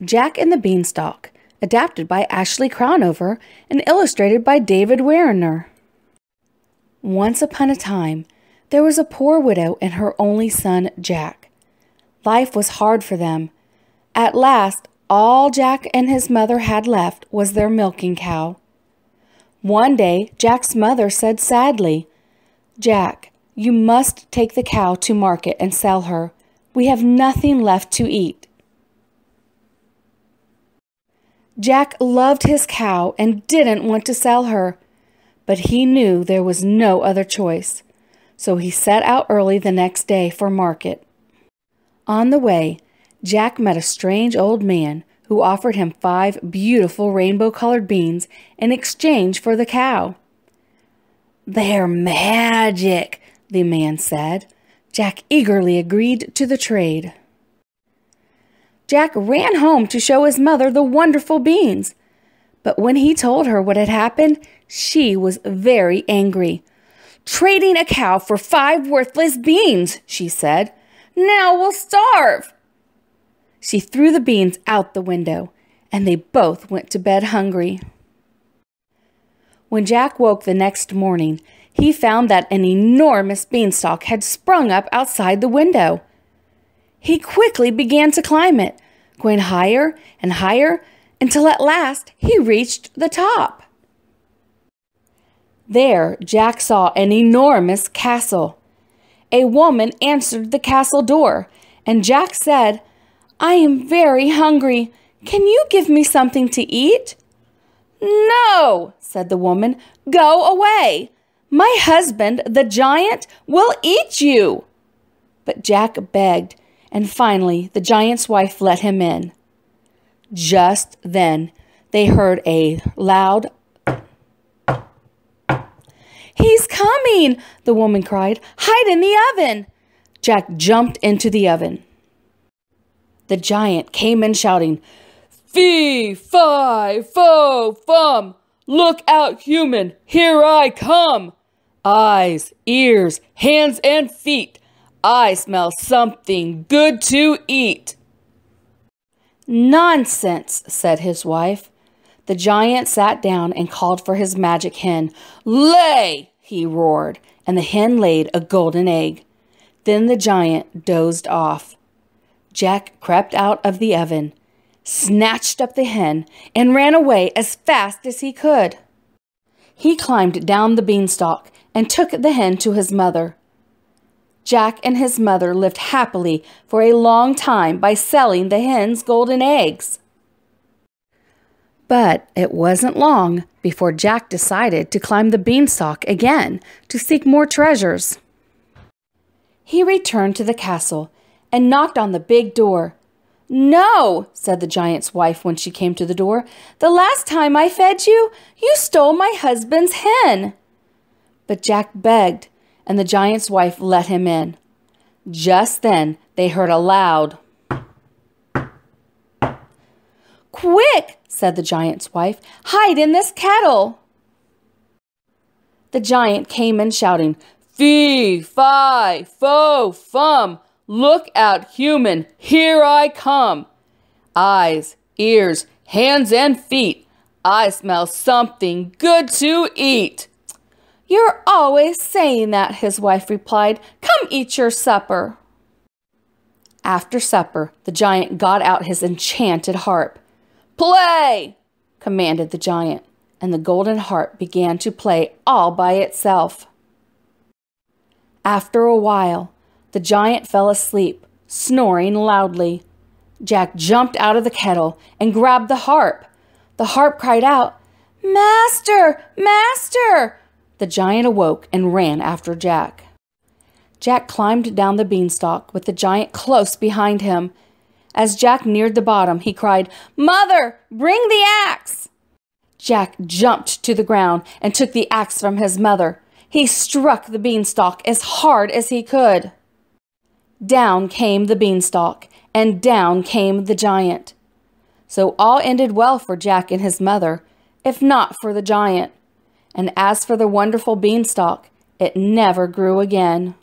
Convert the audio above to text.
Jack and the Beanstalk, adapted by Ashley Crownover and illustrated by David Werner. Once upon a time, there was a poor widow and her only son, Jack. Life was hard for them. At last, all Jack and his mother had left was their milking cow. One day, Jack's mother said sadly, "Jack, you must take the cow to market and sell her. We have nothing left to eat." Jack loved his cow and didn't want to sell her, but he knew there was no other choice, so he set out early the next day for market. On the way, Jack met a strange old man who offered him 5 beautiful rainbow-colored beans in exchange for the cow. "They're magic," the man said. Jack eagerly agreed to the trade. Jack ran home to show his mother the wonderful beans. But when he told her what had happened, she was very angry. "Trading a cow for 5 worthless beans," she said. "Now we'll starve." She threw the beans out the window, and they both went to bed hungry. When Jack woke the next morning, he found that an enormous beanstalk had sprung up outside the window. He quickly began to climb it, going higher and higher until at last he reached the top. There, Jack saw an enormous castle. A woman answered the castle door, and Jack said, "I am very hungry. Can you give me something to eat?" "No," said the woman. "Go away. My husband, the giant, will eat you." But Jack begged, and finally the giant's wife let him in. Just then they heard a loud "He's coming!" the woman cried. "Hide in the oven!" Jack jumped into the oven. The giant came in shouting, "Fee, fi, fo, fum! Look out, human! Here I come! Eyes, ears, hands, and feet! I smell something good to eat!" "Nonsense," said his wife. The giant sat down and called for his magic hen. "Lay!" he roared, and the hen laid a golden egg. Then the giant dozed off. Jack crept out of the oven, snatched up the hen, and ran away as fast as he could. He climbed down the beanstalk and took the hen to his mother. Jack and his mother lived happily for a long time by selling the hen's golden eggs. But it wasn't long before Jack decided to climb the beanstalk again to seek more treasures. He returned to the castle and knocked on the big door. "No," said the giant's wife when she came to the door. "The last time I fed you, you stole my husband's hen." But Jack begged, and the giant's wife let him in. Just then they heard a loud "Quick," said the giant's wife, "hide in this kettle." The giant came in shouting, "Fee, fi, fo, fum! Look out, human! Here I come! Eyes, ears, hands, and feet! I smell something good to eat!" "You're always saying that," his wife replied. "Come eat your supper." After supper, the giant got out his enchanted harp. "Play!" commanded the giant, and the golden harp began to play all by itself. After a while, the giant fell asleep, snoring loudly. Jack jumped out of the kettle and grabbed the harp. The harp cried out, "Master! Master!" The giant awoke and ran after Jack. Jack climbed down the beanstalk with the giant close behind him. As Jack neared the bottom, he cried, "Mother, bring the axe!" Jack jumped to the ground and took the axe from his mother. He struck the beanstalk as hard as he could. Down came the beanstalk, and down came the giant. So all ended well for Jack and his mother, if not for the giant. And as for the wonderful beanstalk, it never grew again.